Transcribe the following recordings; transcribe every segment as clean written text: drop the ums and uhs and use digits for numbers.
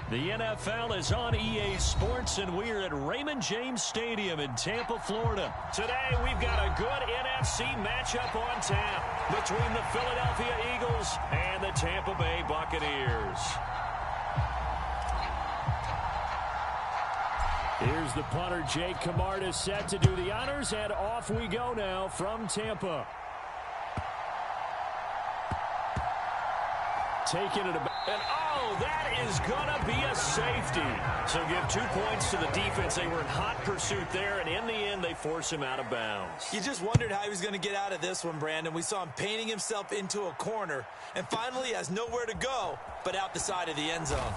The NFL is on EA Sports, and we're at Raymond James Stadium in Tampa, Florida. Today, we've got a good NFC matchup on tap between the Philadelphia Eagles and the Tampa Bay Buccaneers. Here's the punter, Jake Camarda, set to do the honors, and off we go now from Tampa. Taking it about, and oh, that is going to be a safety. So give 2 points to the defense. They were in hot pursuit there, and in the end, they force him out of bounds. You just wondered how he was going to get out of this one, Brandon. We saw him painting himself into a corner, and finally has nowhere to go but out the side of the end zone.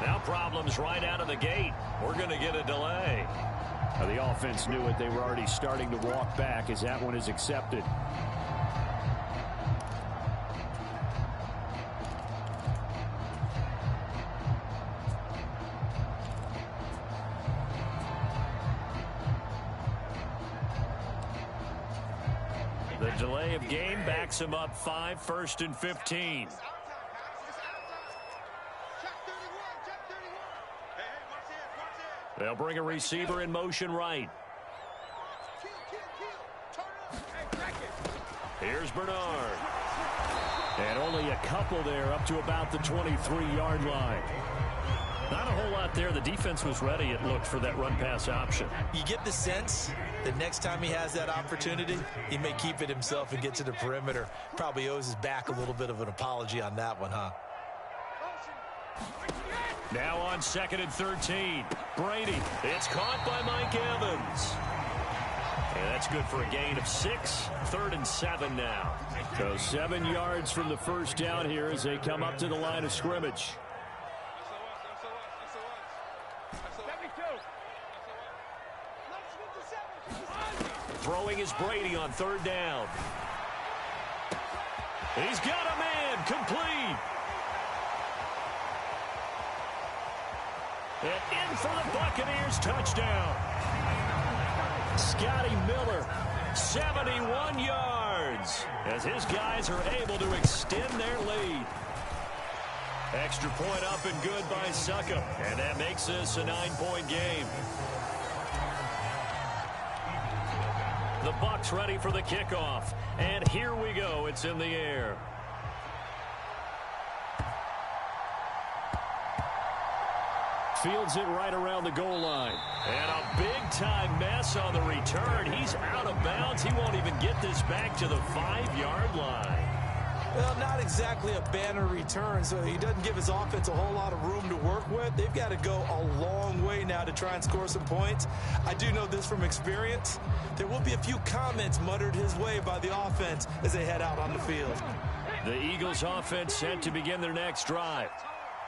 Now problems right out of the gate. We're going to get a delay. Now the offense knew it. They were already starting to walk back as that one is accepted. The delay of game backs him up 5, 1st and 15. They'll bring a receiver in motion right. Here's Bernard. And only a couple there up to about the 23-yard line. Not a whole lot there. The defense was ready, it looked, for that run-pass option. You get the sense that next time he has that opportunity, he may keep it himself and get to the perimeter. Probably owes his back a little bit of an apology on that one, huh? Now on 2nd and 13. Brady. It's caught by Mike Evans. And that's good for a gain of 6. 3rd and 7 now. So 7 yards from the first down here as they come up to the line of scrimmage. Throwing is Brady on 3rd down. He's got a man. Complete. And in for the Buccaneers, touchdown. Scotty Miller, 71 yards, as his guys are able to extend their lead. Extra point up and good by Suckup, and that makes this a 9-point game. The Bucs ready for the kickoff, and here we go. It's in the air. Fields it right around the goal line. And a big-time mess on the return. He's out of bounds. He won't even get this back to the 5-yard line. Well, not exactly a banner return, so he doesn't give his offense a whole lot of room to work with. They've got to go a long way now to try and score some points. I do know this from experience. There will be a few comments muttered his way by the offense as they head out on the field. The Eagles offense set to begin their next drive.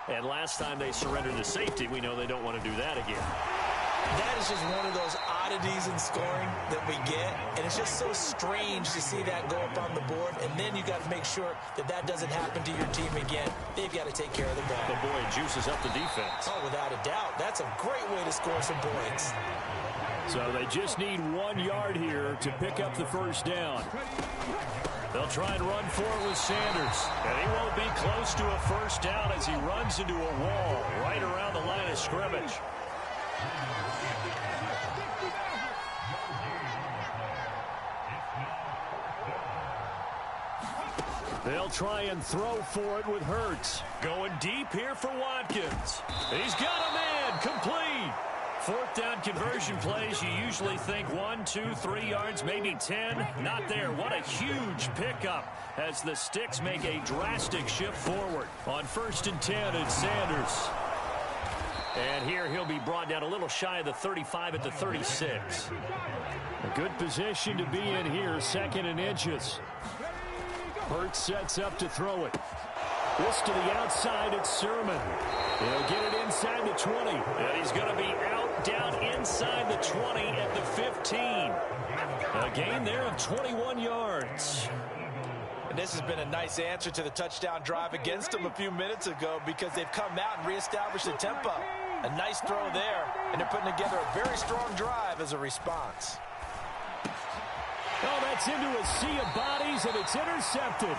And last time they surrendered to safety, we know they don't want to do that again. That is just one of those oddities in scoring that we get, and it's just so strange to see that go up on the board, and then you got to make sure that that doesn't happen to your team again. They've got to take care of the ball. The boy juices up the defense. Oh, without a doubt. That's a great way to score some points. So they just need 1 yard here to pick up the first down. They'll try and run for it with Sanders. And he won't be close to a first down as he runs into a wall right around the line of scrimmage. They'll try and throw for it with Hurts. Going deep here for Watkins. He's got a man. Complete. Fourth down conversion plays, you usually think 1, 2, 3 yards, maybe 10. Not there. What a huge pickup as the Sticks make a drastic shift forward. On 1st and 10, it's Sanders. And here he'll be brought down a little shy of the 35 at the 36. A good position to be in here, 2nd and inches. Hurts sets up to throw it. This to the outside, it's Sermon. He'll get it inside the 20. And he's going to be out down inside the 20 at the 15. A gain there of 21 yards. And this has been a nice answer to the touchdown drive against them a few minutes ago because they've come out and reestablished the tempo. A nice throw there, and they're putting together a very strong drive as a response. Oh, that's into a sea of bodies, and it's intercepted.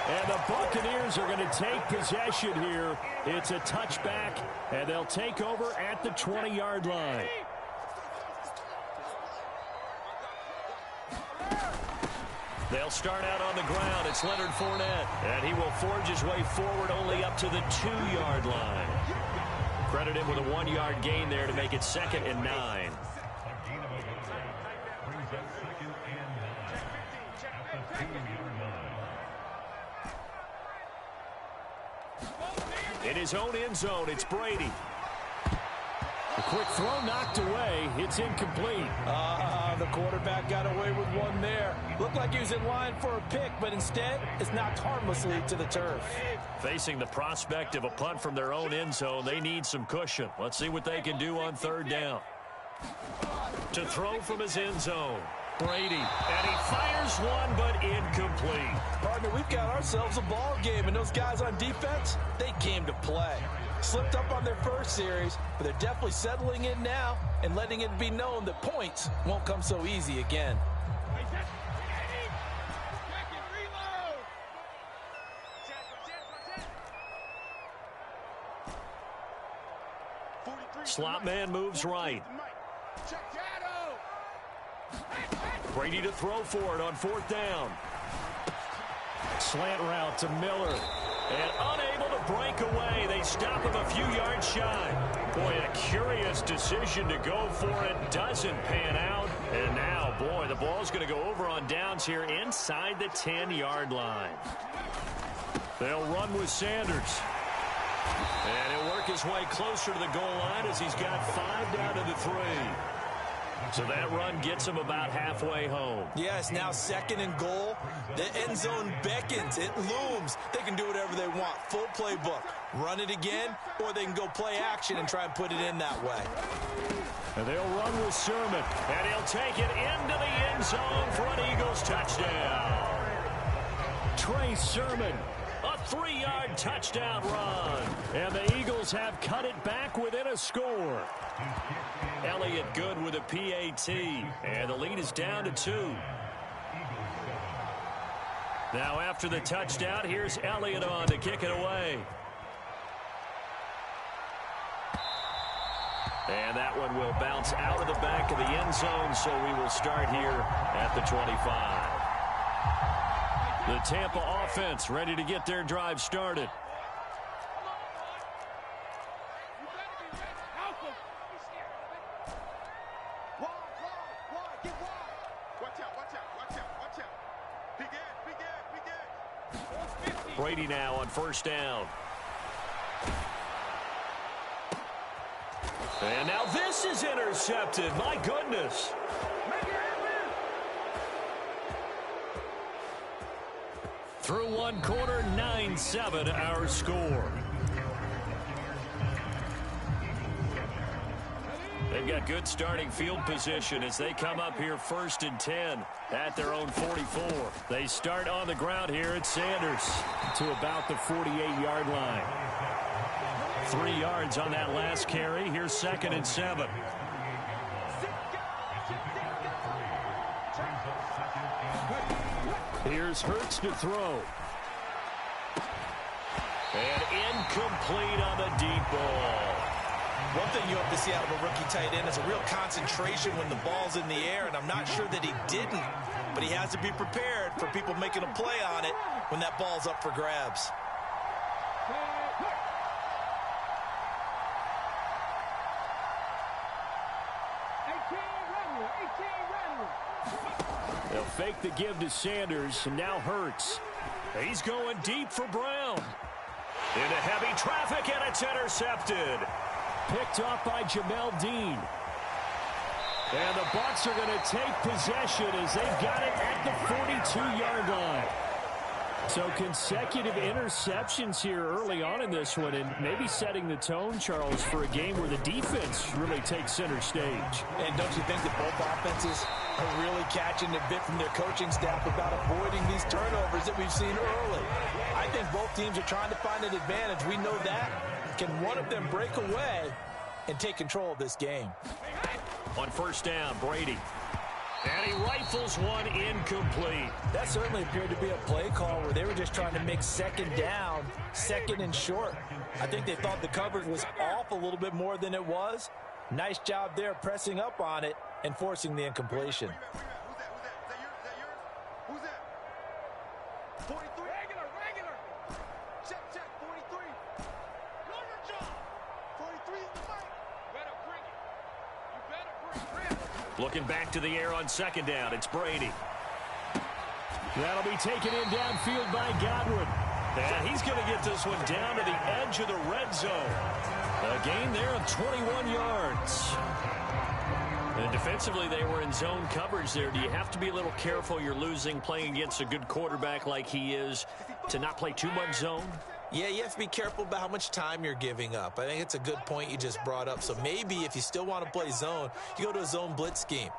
And the Buccaneers are going to take possession here. It's a touchback, and they'll take over at the 20-yard line. They'll start out on the ground. It's Leonard Fournette, and he will forge his way forward only up to the 2-yard line. Credit him with a 1-yard gain there to make it 2nd and 9. In his own end zone, it's Brady. A quick throw knocked away. It's incomplete. The quarterback got away with one there. Looked like he was in line for a pick, but instead, it's knocked harmlessly to the turf. Facing the prospect of a punt from their own end zone, they need some cushion. Let's see what they can do on 3rd down. To throw from his end zone, Brady. And he fires one, but incomplete. Partner, we've got ourselves a ball game, and those guys on defense, they came to play. Slipped up on their first series, but they're definitely settling in now and letting it be known that points won't come so easy again. Slot man moves right. Brady to throw for it on 4th down. Slant route to Miller. And unable to break away. They stop him a few yards shy. Boy, a curious decision to go for it. Doesn't pan out. And now, boy, the ball's going to go over on downs here inside the 10-yard line. They'll run with Sanders. And he'll work his way closer to the goal line as he's got 5 down to the 3. So that run gets him about halfway home. Yeah, it's now 2nd and goal. The end zone beckons. It looms. They can do whatever they want. Full playbook. Run it again, or they can go play action and try and put it in that way. And they'll run with Sermon. And he'll take it into the end zone for an Eagles touchdown. Trey Sermon. A 3-yard touchdown run. And the Eagles have cut it back within a score. Elliott good with a PAT. And the lead is down to 2. Now after the touchdown, here's Elliott on to kick it away. And that one will bounce out of the back of the end zone, so we will start here at the 25. The Tampa offense ready to get their drive started. Brady now on 1st down. And now this is intercepted. My goodness. Through one quarter, 9-7 our score. They've got good starting field position as they come up here 1st and 10 at their own 44. They start on the ground here at Sanders to about the 48-yard line. 3 yards on that last carry. Here's 2nd and 7. Here's Hurts to throw. And incomplete on the deep ball. One thing you hope to see out of a rookie tight end is a real concentration when the ball's in the air, and I'm not sure that he didn't, but he has to be prepared for people making a play on it when that ball's up for grabs. They'll fake the give to Sanders, and now Hurts. He's going deep for Brown. Into heavy traffic, and it's intercepted. Picked off by Jamel Dean. And the Bucs are going to take possession as they've got it at the 42-yard line. So consecutive interceptions here early on in this one, and maybe setting the tone, Charles, for a game where the defense really takes center stage. And don't you think that both offenses are really catching a bit from their coaching staff about avoiding these turnovers that we've seen early? I think both teams are trying to find an advantage. We know that. Can one of them break away and take control of this game? On 1st down, Brady. And he rifles one incomplete. That certainly appeared to be a play call where they were just trying to make 2nd down, 2nd and short. I think they thought the coverage was off a little bit more than it was. Nice job there pressing up on it and forcing the incompletion. Who's that? 43. Regular. Check, 43. Know your job. 43 is the mic. Better bring it. You better bring it. Looking back to the air on 2nd down, it's Brady. That'll be taken in downfield by Godwin. And he's going to get this one down to the edge of the red zone. A gain there of 21 yards. And defensively, they were in zone coverage there. Do you have to be a little careful you're losing playing against a good quarterback like he is to not play too much zone? Yeah, you have to be careful about how much time you're giving up. I think it's a good point you just brought up. So maybe if you still want to play zone, you go to a zone blitz scheme.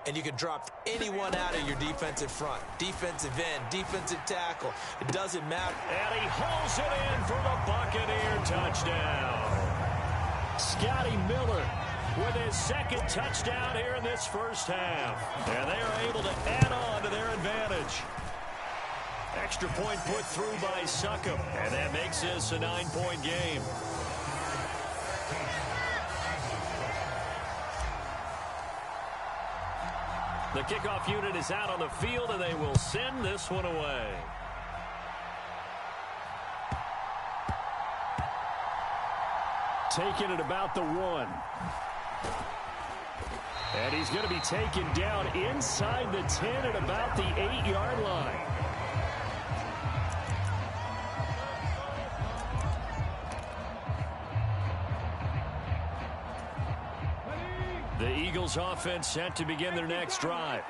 And you can drop anyone out of your defensive front. Defensive end, defensive tackle. It doesn't matter. And he hauls it in for the Buccaneer touchdown. Scotty Miller with his 2nd touchdown here in this 1st half. And they are able to add on to their advantage. Extra point put through by Succop. And that makes this a 9-point game. The kickoff unit is out on the field, and they will send this one away. Taken at about the 1. And he's going to be taken down inside the 10 at about the 8-yard line. The Eagles offense set to begin their next drive.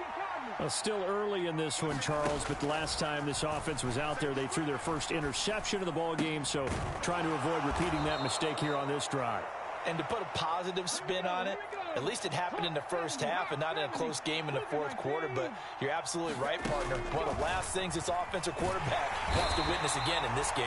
Well, still early in this one, Charles, but the last time this offense was out there, they threw their first interception of the ball game, so trying to avoid repeating that mistake here on this drive. And to put a positive spin on it, at least it happened in the 1st half and not in a close game in the 4th quarter, but you're absolutely right, partner. One of the last things this offensive quarterback wants to witness again in this game.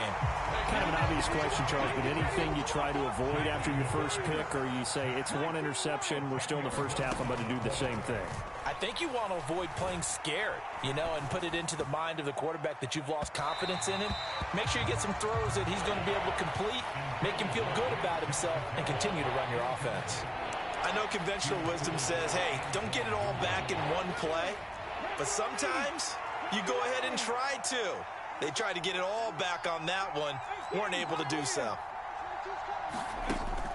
Kind of an obvious question, Charles, but anything you try to avoid after your first pick, or you say it's one interception, we're still in the 1st half, I'm going to do the same thing? I think you want to avoid playing scared, and put it into the mind of the quarterback that you've lost confidence in him. Make sure you get some throws that he's going to be able to complete, make him feel good about himself, and continue to run your offense. I know conventional wisdom says, hey, don't get it all back in one play, but sometimes you go ahead and try to. They tried to get it all back on that one, weren't able to do so.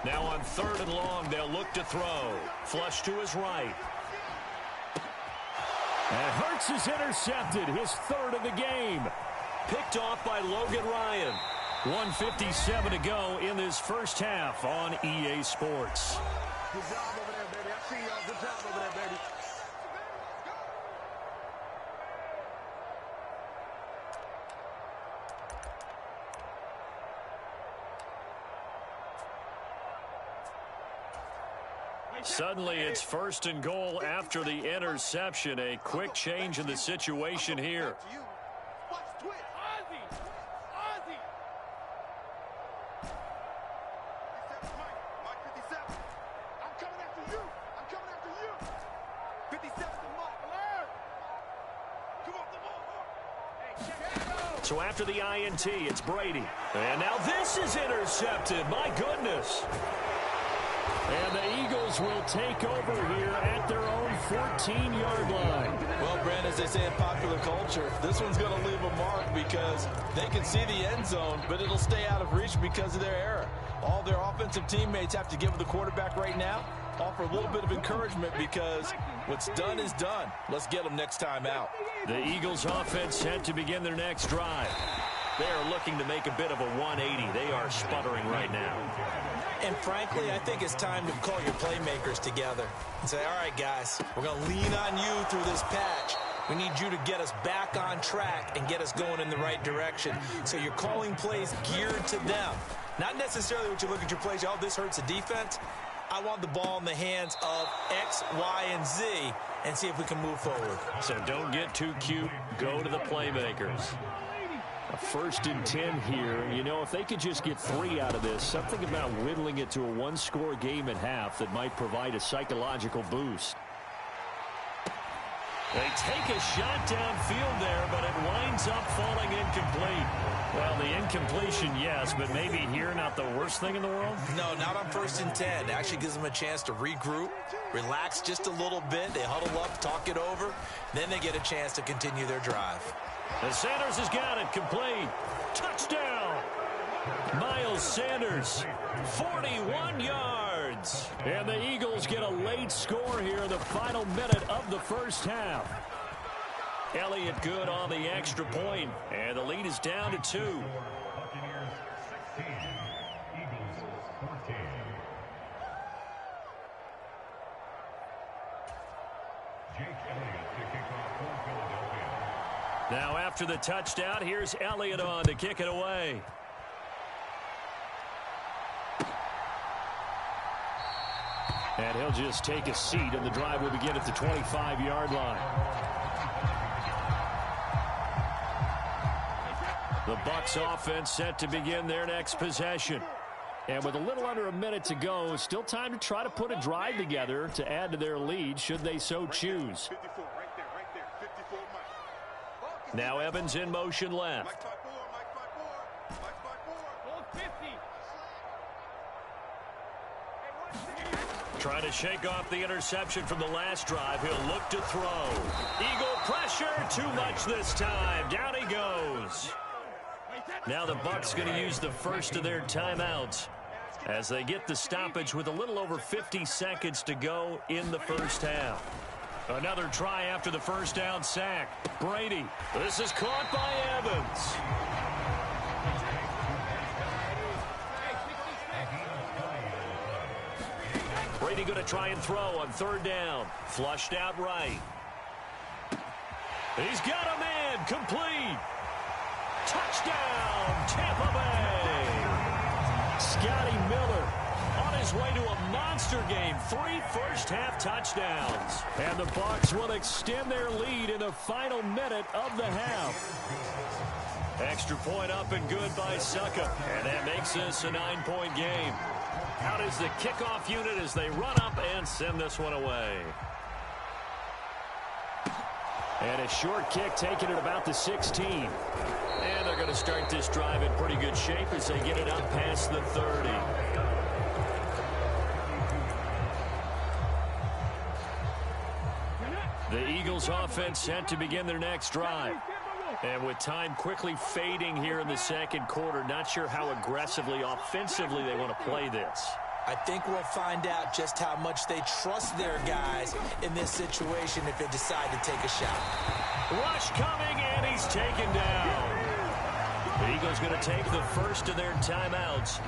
Now on 3rd and long, they'll look to throw. Flush to his right. And Hurts is intercepted, his 3rd of the game. Picked off by Logan Ryan. 1:57 to go in this 1st half on EA Sports. Good job over there, baby. I see y'all. Good job over there, baby. Suddenly it's 1st and goal after the interception. A quick change in the situation here. So after the INT, it's Brady. And now this is intercepted. My goodness. And the Eagles will take over here at their own 14-yard line. Well, Brent, as they say in popular culture, this one's going to leave a mark because they can see the end zone, but it'll stay out of reach because of their error. All their offensive teammates have to give the quarterback right now, offer a little bit of encouragement because what's done is done. Let's get them next time out. The Eagles offense set to begin their next drive. They are looking to make a bit of a 180. They are sputtering right now. And frankly, I think it's time to call your playmakers together and say, all right, guys, we're going to lean on you through this patch. We need you to get us back on track and get us going in the right direction. So you're calling plays geared to them. Not necessarily what you look at your plays, oh, this hurts the defense. I want the ball in the hands of X, Y, and Z and see if we can move forward. So don't get too cute. Go to the playmakers. A 1st and 10 here. You know, if they could just get 3 out of this, something about whittling it to a 1-score game at half that might provide a psychological boost. They take a shot downfield there, but it winds up falling incomplete. Well, the incompletion, yes, but maybe here not the worst thing in the world? No, not on 1st and 10. It actually gives them a chance to regroup, relax just a little bit. They huddle up, talk it over. Then they get a chance to continue their drive. And Sanders has got it complete. Touchdown. Miles Sanders, 41 yards. And the Eagles get a late score here in the final minute of the first half. Elliott good on the extra point, and the lead is down to 2. Now after the touchdown, here's Elliott on to kick it away. And he'll just take a seat, and the drive will begin at the 25-yard line. The Bucs offense set to begin their next possession. And with a little under a minute to go, still time to try to put a drive together to add to their lead should they so choose. Now Evans in motion left. Trying to shake off the interception from the last drive. He'll look to throw. Eagle pressure, too much this time. Down he goes. Now the Bucs going to use the first of their timeouts as they get the stoppage with a little over 50 seconds to go in the first half. Another try after the first down sack. Brady. This is caught by Evans. Brady going to try and throw on 3rd down. Flushed out right. He's got a man. Complete. Touchdown, Tampa Bay. Scotty Miller on his way to a monster game. 3 first-half touchdowns. And the Bucs will extend their lead in the final minute of the half. Extra point up and good by Succa. And that makes this a 9-point game. Out is the kickoff unit as they run up and send this one away. And a short kick taken at about the 16. And they're going to start this drive in pretty good shape as they get it up past the 30. The Eagles offense set to begin their next drive. And with time quickly fading here in the second quarter, not sure how aggressively, offensively they want to play this. I think we'll find out just how much they trust their guys in this situation if they decide to take a shot. Rush coming, and he's taken down. The Eagles going to take the first of their timeouts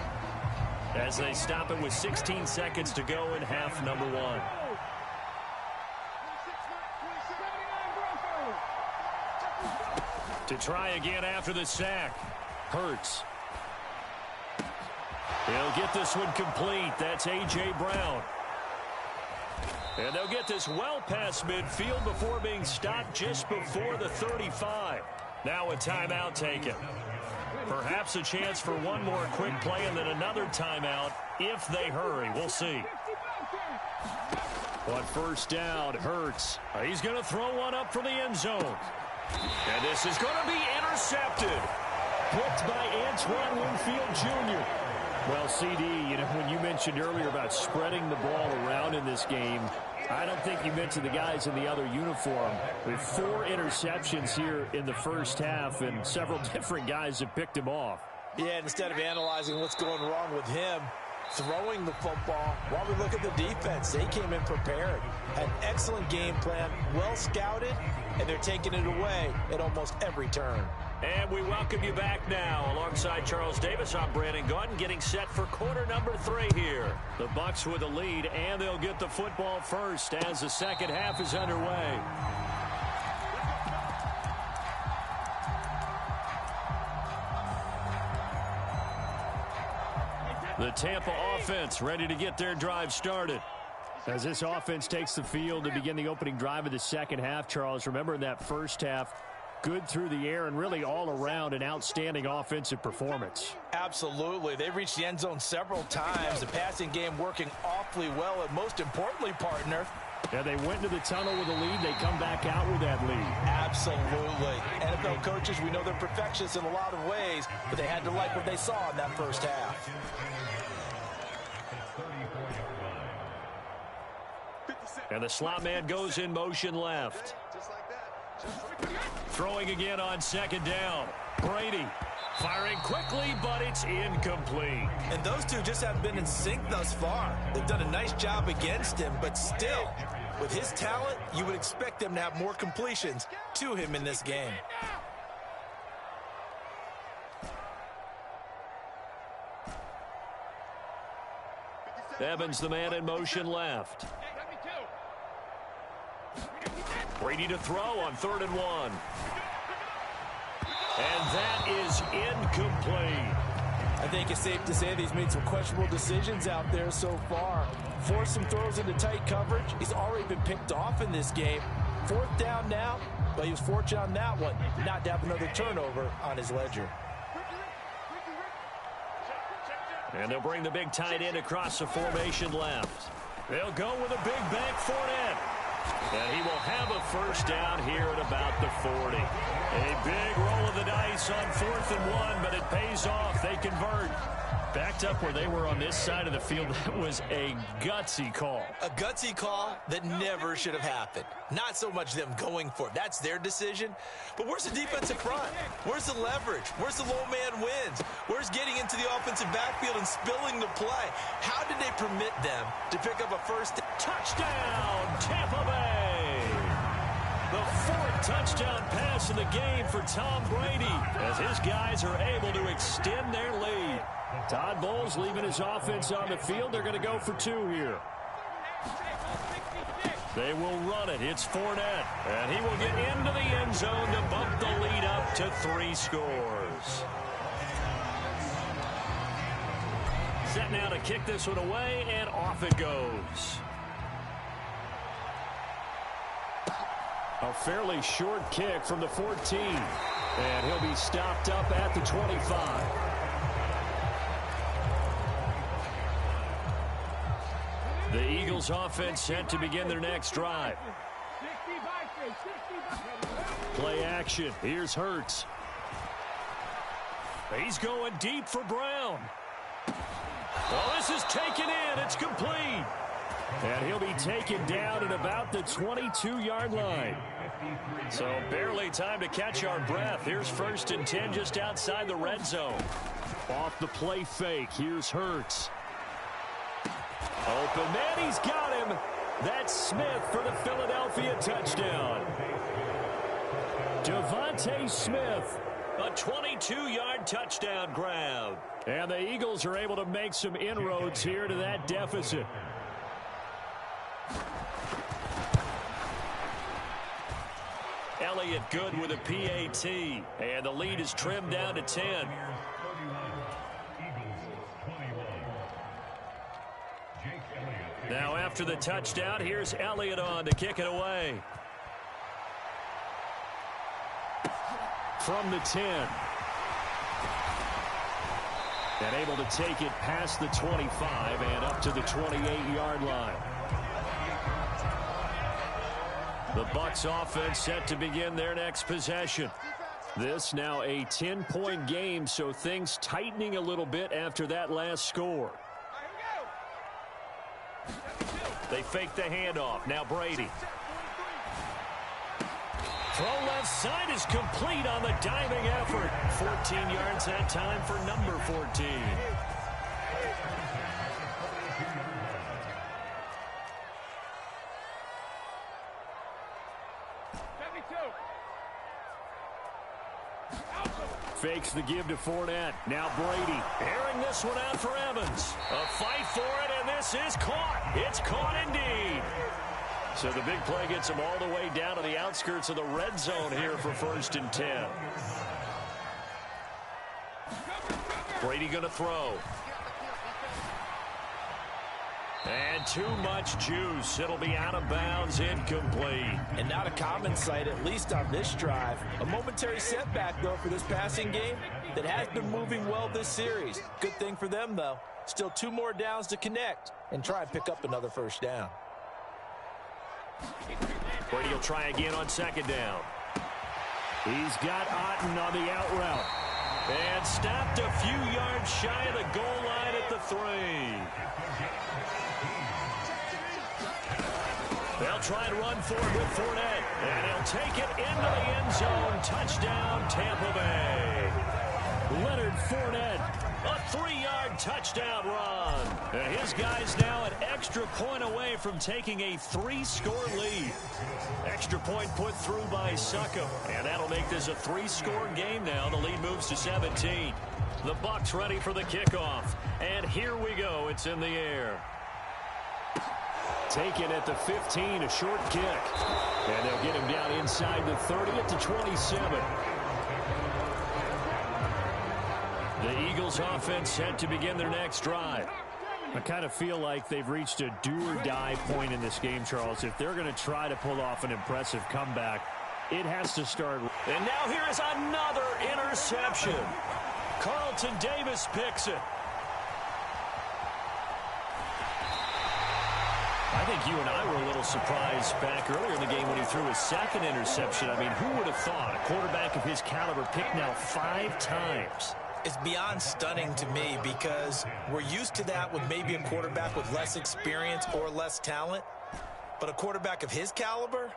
as they stop it with 16 seconds to go in half number 1. To try again after the sack. Hurts. He'll get this one complete. That's A.J. Brown. And they'll get this well past midfield before being stopped just before the 35. Now a timeout taken. Perhaps a chance for one more quick play and then another timeout if they hurry. We'll see. But first down, Hurts. He's going to throw one up for the end zone. And this is going to be intercepted. Picked by Antoine Winfield Jr. Well, CD, when you mentioned earlier about spreading the ball around in this game, I don't think you mentioned the guys in the other uniform. With 4 interceptions here in the first half, and several different guys have picked him off. Yeah, and instead of analyzing what's going wrong with him, throwing the football, while we look at the defense, they came in prepared. Had an excellent game plan, well scouted, and they're taking it away at almost every turn. And we welcome you back now. Alongside Charles Davis, I'm Brandon Gaudin, getting set for quarter number 3 here. The Bucs with the lead, and they'll get the football first as the second half is underway. The Tampa offense ready to get their drive started. As this offense takes the field to begin the opening drive of the second half, Charles, remember in that first half, good through the air and really all around an outstanding offensive performance. Absolutely. They've reached the end zone several times. The passing game working awfully well, and most importantly, partner, yeah, they went to the tunnel with a lead. They come back out with that lead. Absolutely. NFL coaches, we know they're perfectionists in a lot of ways, but they had to like what they saw in that first half. And the slot man goes in motion left. Throwing again on second down. Brady firing quickly, but it's incomplete. And those two just haven't been in sync thus far. They've done a nice job against him, but still, with his talent, you would expect them to have more completions to him in this game. Evans, the man in motion left. Brady to throw on 3rd and 1. And that is incomplete. I think it's safe to say that he's made some questionable decisions out there so far. Forced some throws into tight coverage. He's already been picked off in this game. 4th down now, but he was fortunate on that one not to have another turnover on his ledger. And they'll bring the big tight end across the formation left. They'll go with a big bank Fournette. And he will have a first down here at about the 40. A big roll of the dice on 4th and 1, but it pays off. They convert. Backed up where they were on this side of the field, that was a gutsy call. A gutsy call that never should have happened. Not so much them going for it. That's their decision. But where's the defensive front? Where's the leverage? Where's the low man wins? Where's getting into the offensive backfield and spilling the play? How did they permit them to pick up a first touchdown, Tampa Bay? The 4th touchdown pass in the game for Tom Brady as his guys are able to extend their lead. Todd Bowles leaving his offense on the field. They're going to go for 2 here. They will run it. It's Fournette. And he will get into the end zone to bump the lead up to 3 scores. Set now to kick this one away, and off it goes. A fairly short kick from the 14. And he'll be stopped up at the 25. The Eagles offense set to begin their next drive. Play action. Here's Hurts. He's going deep for Brown. Oh, this is taken in. It's complete. And he'll be taken down at about the 22-yard line. So barely time to catch our breath. Here's 1st and 10 just outside the red zone. Off the play fake. Here's Hurts. Open man, he's got him. That's Smith for the Philadelphia touchdown. Devontae Smith, a 22-yard touchdown grab. And the Eagles are able to make some inroads here to that deficit. Elliott good with a PAT. And the lead is trimmed down to 10. Now after the touchdown. Here's Elliott on to kick it away. From the 10. And able to take it past the 25 and up to the 28-yard line. The Bucs offense set to begin their next possession. This now a 10-point game, so things tightening a little bit after that last score. They fake the handoff. Now Brady. Throw left side is complete on the diving effort. 14 yards that time for number 14. Fakes the give to Fournette. Now Brady airing this one out for Evans. A fight for it, and this is caught. It's caught indeed. So the big play gets him all the way down to the outskirts of the red zone here for 1st and 10. Brady going to throw. And too much juice. It'll be out of bounds, incomplete. And not a common sight, at least on this drive. A momentary setback, though, for this passing game that has been moving well this series. Good thing for them, though. Still 2 more downs to connect and try and pick up another 1st down. Brady will try again on 2nd down. He's got Otten on the out route. And stopped a few yards shy of the goal line at the 3. They'll try and run for it with Fournette. And he'll take it into the end zone. Touchdown, Tampa Bay. Leonard Fournette, a 3-yard touchdown run. And his guy's now an extra point away from taking a 3-score lead. Extra point put through by Succop. And that'll make this a 3-score game now. The lead moves to 17. The Bucs ready for the kickoff. And here we go. It's in the air. Taken at the 15, a short kick. And they'll get him down inside the 30 at the 27. The Eagles offense set to begin their next drive. I kind of feel like they've reached a do-or-die point in this game, Charles. If they're going to try to pull off an impressive comeback, it has to start. And now here is another interception. Carlton Davis picks it. I think you and I were a little surprised back earlier in the game when he threw his 2nd interception. I mean, who would have thought a quarterback of his caliber picked now 5 times? It's beyond stunning to me because we're used to that with maybe a quarterback with less experience or less talent. But a quarterback of his caliber,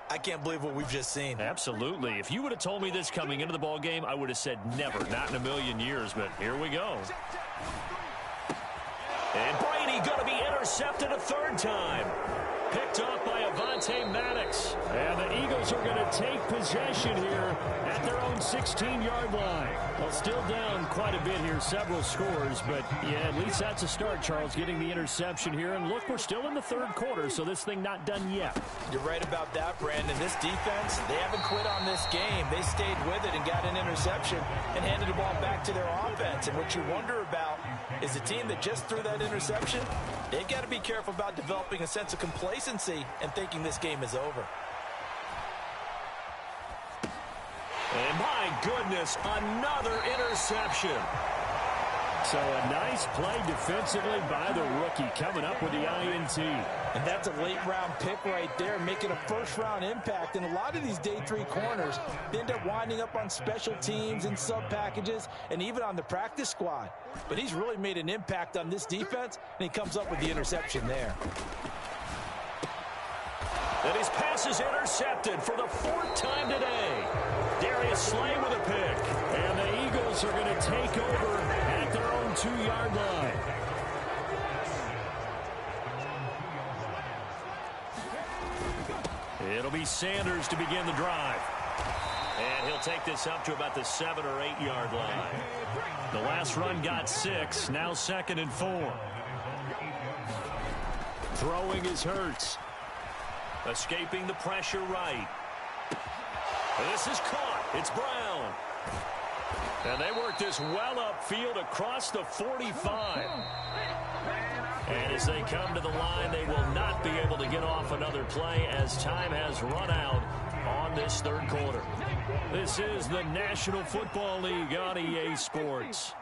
I can't believe what we've just seen. Absolutely. If you would have told me this coming into the ball game, I would have said never, not in a million years. But here we go. And Brady going to be intercepted a 3rd time. Picked off by Avonte Maddox. And the Eagles are going to take possession here at their own 16-yard line. Well, still down quite a bit here, several scores. But, yeah, at least that's a start, Charles, getting the interception here. And, look, we're still in the 3rd quarter, so this thing not done yet. You're right about that, Brandon. This defense, they haven't quit on this game. They stayed with it and got an interception and handed the ball back to their offense. And what you wonder about is the team that just threw that interception, they've got to be careful about developing a sense of complacency and thinking this game is over. And my goodness, another interception. So a nice play defensively by the rookie coming up with the INT. And that's a late-round pick right there, making a first-round impact. And a lot of these day 3 corners, they end up winding up on special teams and sub-packages and even on the practice squad. But he's really made an impact on this defense, and he comes up with the interception there. And his pass is intercepted for the 4th time today. Darius Slay with a pick. And the Eagles are going to take over at their own 2-yard line. It'll be Sanders to begin the drive. And he'll take this up to about the 7 or 8 yard line. The last run got 6. Now 2nd and 4. Throwing is Hurts. Escaping the pressure right. This is caught. It's Brown. And they work this well upfield across the 45. And as they come to the line, they will not be able to get off another play as time has run out on this third quarter. This is the National Football League on EA Sports.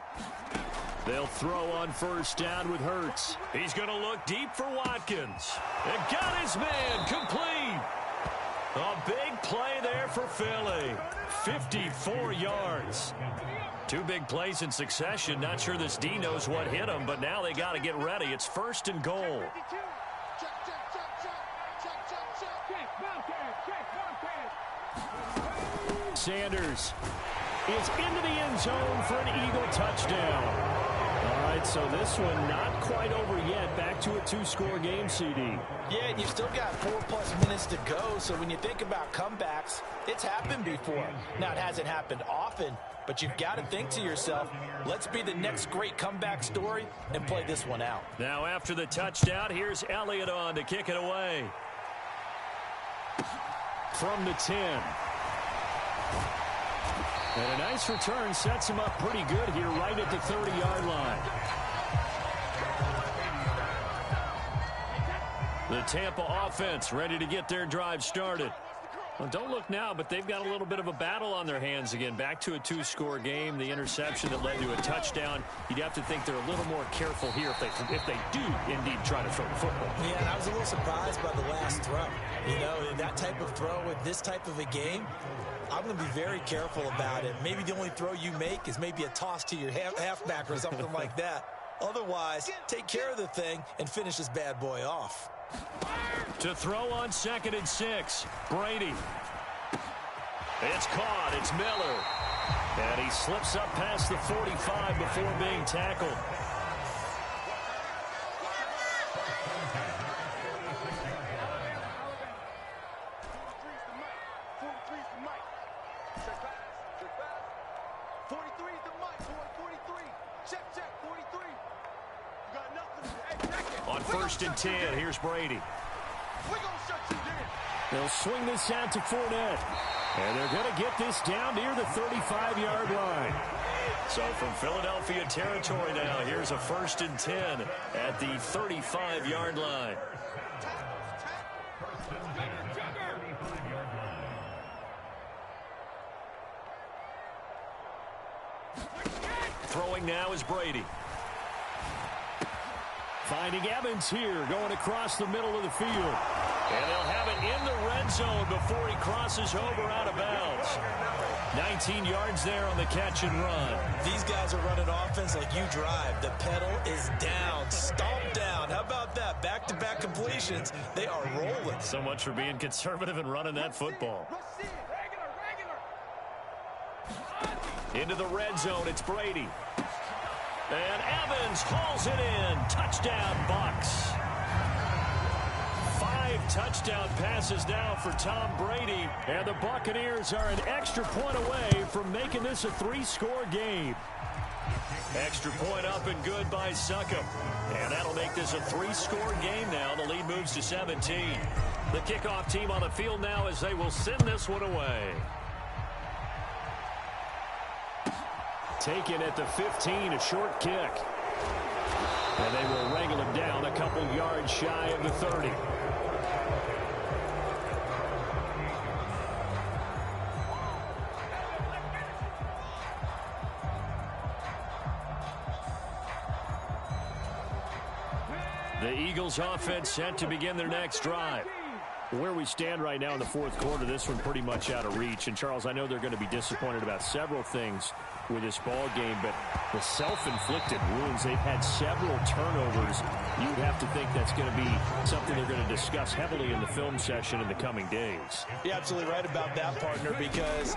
They'll throw on first down with Hurts. He's going to look deep for Watkins. And got his man complete. A big play there for Philly. 54 yards. Two big plays in succession. Not sure this D knows what hit him, but now they got to get ready. It's first and goal. Sanders is into the end zone for an Eagle touchdown. All right, so this one not quite over yet. Back to a two-score game, CD. Yeah, and you've still got 4+ minutes to go, so when you think about comebacks, it's happened before. Now, it hasn't happened often, but you've got to think to yourself, let's be the next great comeback story and play this one out. Now, after the touchdown, here's Elliott on to kick it away. From the 10. And a nice return sets him up pretty good here right at the 30-yard line. The Tampa offense ready to get their drive started. Well, don't look now, but they've got a little bit of a battle on their hands again. Back to a two-score game. The interception that led to a touchdown. You'd have to think they're a little more careful here if they do indeed try to throw the football. Yeah, and I was a little surprised by the last throw. You know, that type of throw with this type of a game, I'm going to be very careful about it. Maybe the only throw you make is maybe a toss to your halfback or something like that. Otherwise, take care of the thing and finish this bad boy off. To throw on 2nd and 6, Brady. It's caught. It's Miller. And he slips up past the 45 before being tackled. On 1st and 10, here's Brady. They'll swing this out to Fournette. And they're going to get this down near the 35-yard line. So from Philadelphia territory now, here's a 1st and 10 at the 35-yard line. Throwing now is Brady. Finding Evans here, going across the middle of the field. And they'll have it in the red zone before he crosses over out of bounds. 19 yards there on the catch and run. These guys are running offense like you drive. The pedal is down, stomp down. How about that? Back-to-back completions. They are rolling. So much for being conservative and running that football. Into the red zone, it's Brady. And Evans hauls it in. Touchdown, Bucs. 5 touchdown passes now for Tom Brady. And the Buccaneers are an extra point away from making this a 3-score game. Extra point up and good by Succop. And that'll make this a 3-score game now. The lead moves to 17. The kickoff team on the field now as they will send this one away. Taken at the 15, a short kick. And they will wrangle him down a couple yards shy of the 30. The Eagles offense set to begin their next drive. Where we stand right now in the fourth quarter, this one pretty much out of reach. And, Charles, I know they're going to be disappointed about several things with this ball game, but the self-inflicted wounds, they've had several turnovers. You'd have to think that's going to be something they're going to discuss heavily in the film session in the coming days. You're absolutely right about that, partner, because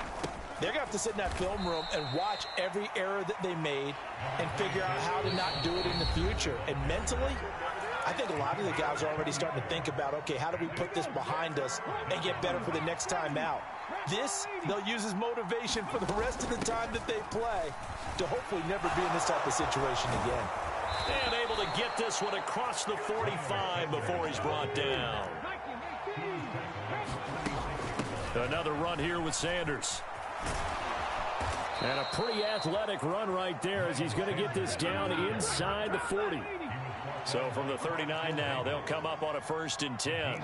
they're going to have to sit in that film room and watch every error that they made and figure out how to not do it in the future. And mentally, I think a lot of the guys are already starting to think about, okay, how do we put this behind us and get better for the next time out? This, they'll use as motivation for the rest of the time that they play to hopefully never be in this type of situation again. And able to get this one across the 45 before he's brought down. Another run here with Sanders. And a pretty athletic run right there as he's going to get this down inside the 40. So from the 39 now, they'll come up on a 1st and 10.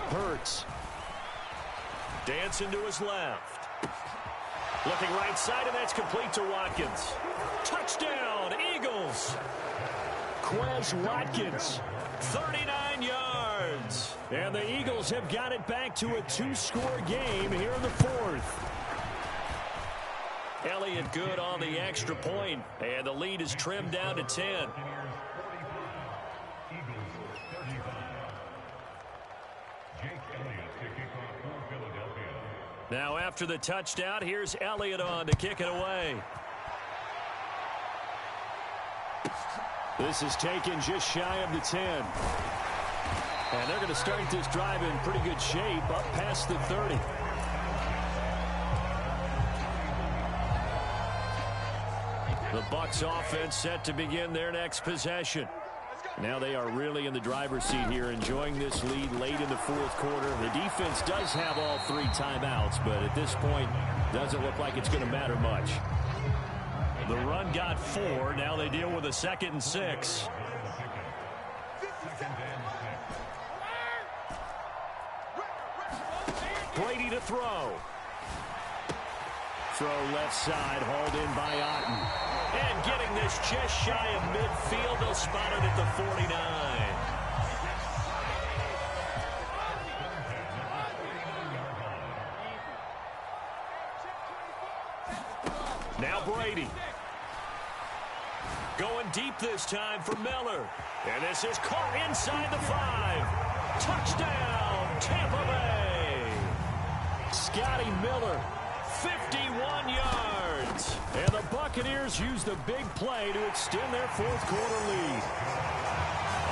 Hurts. Dancing to his left. Looking right side, and that's complete to Watkins. Touchdown, Eagles. Quez Watkins, 39 yards. And the Eagles have got it back to a 2-score game here in the 4th. Elliott good on the extra point, and the lead is trimmed down to 10. Now after the touchdown, here's Elliott on to kick it away. This is taken just shy of the 10. And they're going to start this drive in pretty good shape up past the 30. The Bucs offense set to begin their next possession. Now they are really in the driver's seat here, enjoying this lead late in the 4th quarter. The defense does have all 3 timeouts, but at this point, doesn't look like it's going to matter much. The run got 4. Now they deal with a 2nd and 6. Brady to throw. Throw left side, hauled in by Otten. And getting this just shy of midfield, they'll spot it at the 49. Now Brady. Going deep this time for Miller. And this is caught inside the 5. Touchdown, Tampa Bay. Scotty Miller, 51 yards. And the Buccaneers use the big play to extend their 4th quarter lead.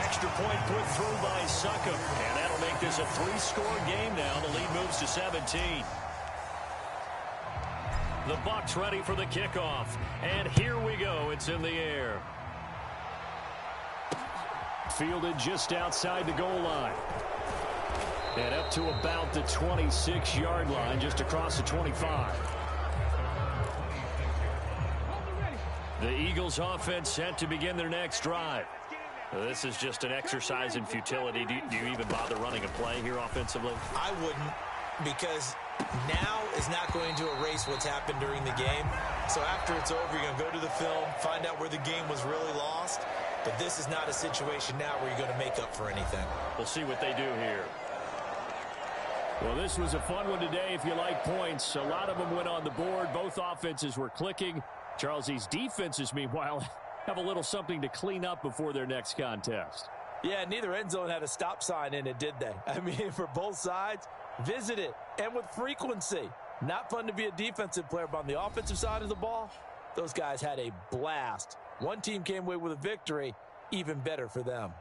Extra point put through by Succop. And that'll make this a 3-score game now. The lead moves to 17. The Bucs ready for the kickoff. And here we go. It's in the air. Fielded just outside the goal line. And up to about the 26-yard line, just across the 25. The Eagles offense set to begin their next drive. This is just an exercise in futility. Do you even bother running a play here offensively? I wouldn't, because now is not going to erase what's happened during the game. So after it's over, you're going to go to the film, find out where the game was really lost. But this is not a situation now where you're going to make up for anything. We'll see what they do here. Well, this was a fun one today if you like points. A lot of them went on the board. Both offenses were clicking. Charles, these defenses, meanwhile, have a little something to clean up before their next contest. Yeah, neither end zone had a stop sign in it, did they? I mean, for both sides, visit it, and with frequency. Not fun to be a defensive player, but on the offensive side of the ball, those guys had a blast. One team came away with a victory, even better for them.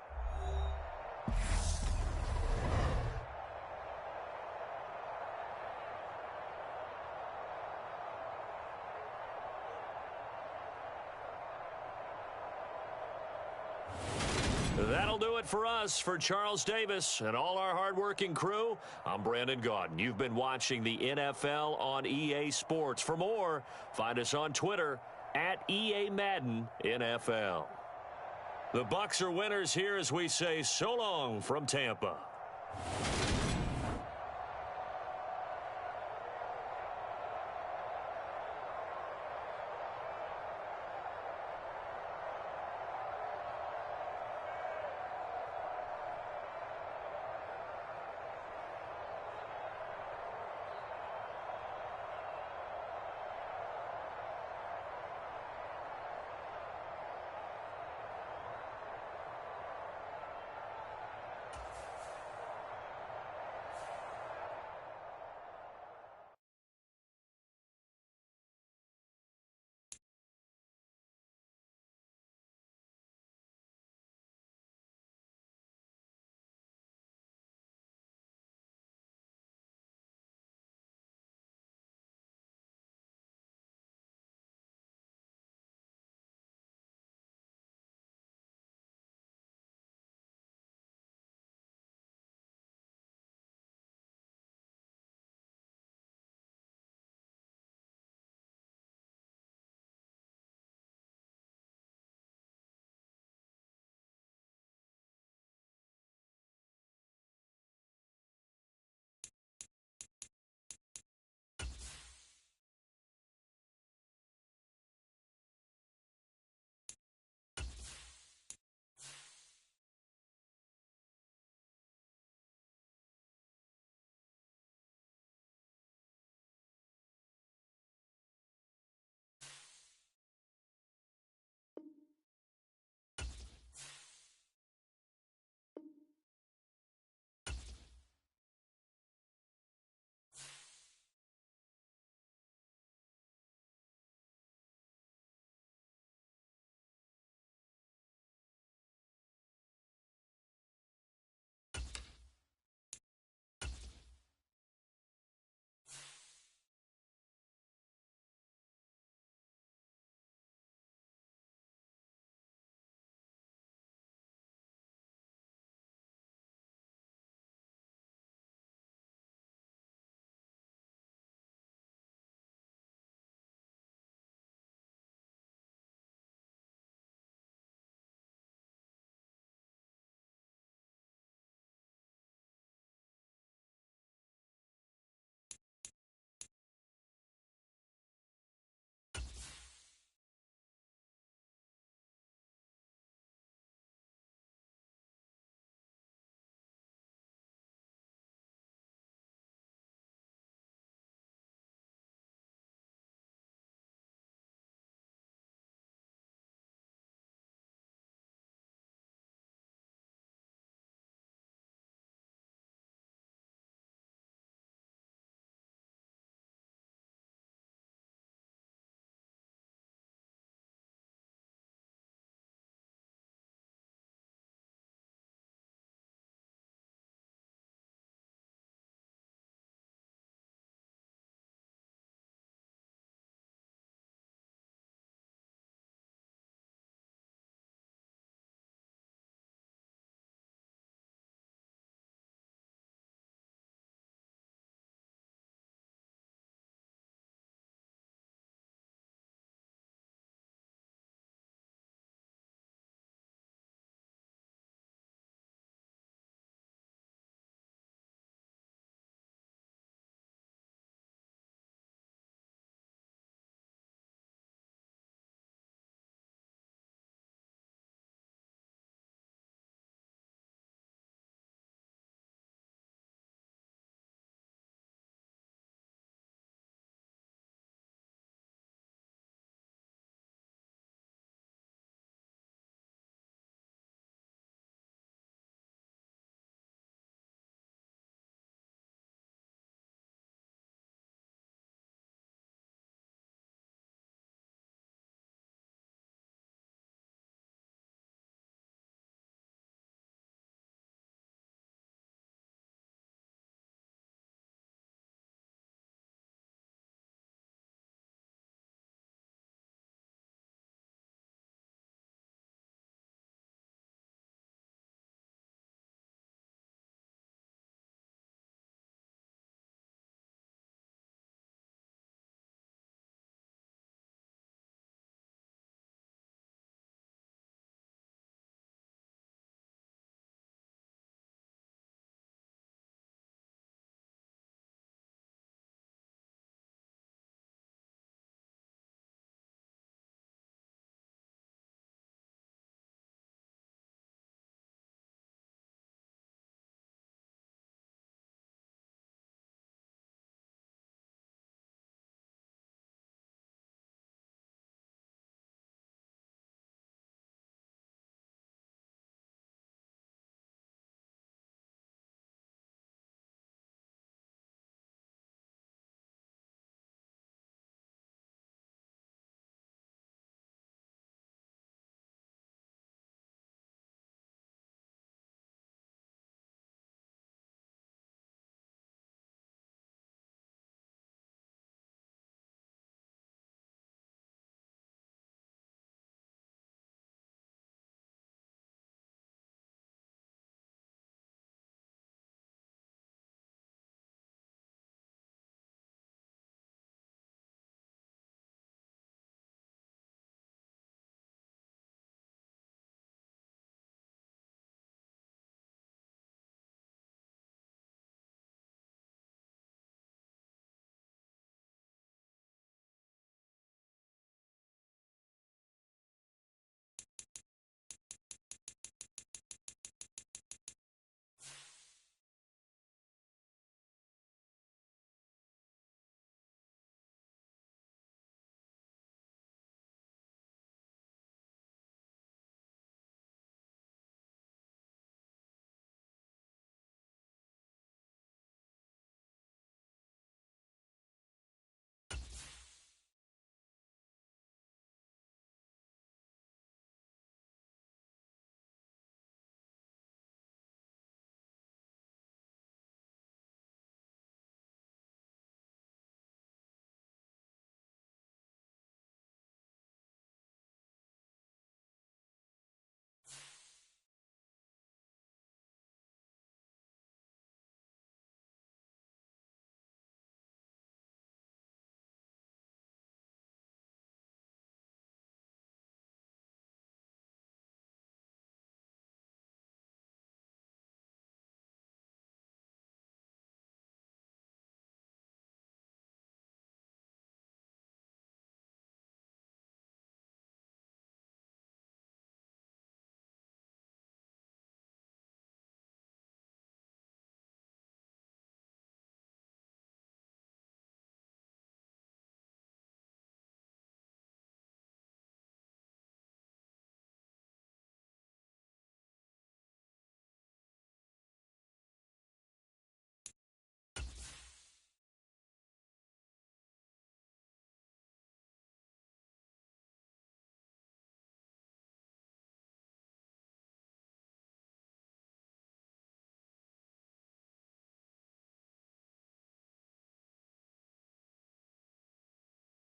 That'll do it for us. For Charles Davis and all our hardworking crew, I'm Brandon Gaudin. You've been watching the NFL on EA Sports. For more, find us on Twitter at EA Madden NFL. The Bucs are winners here as we say so long from Tampa.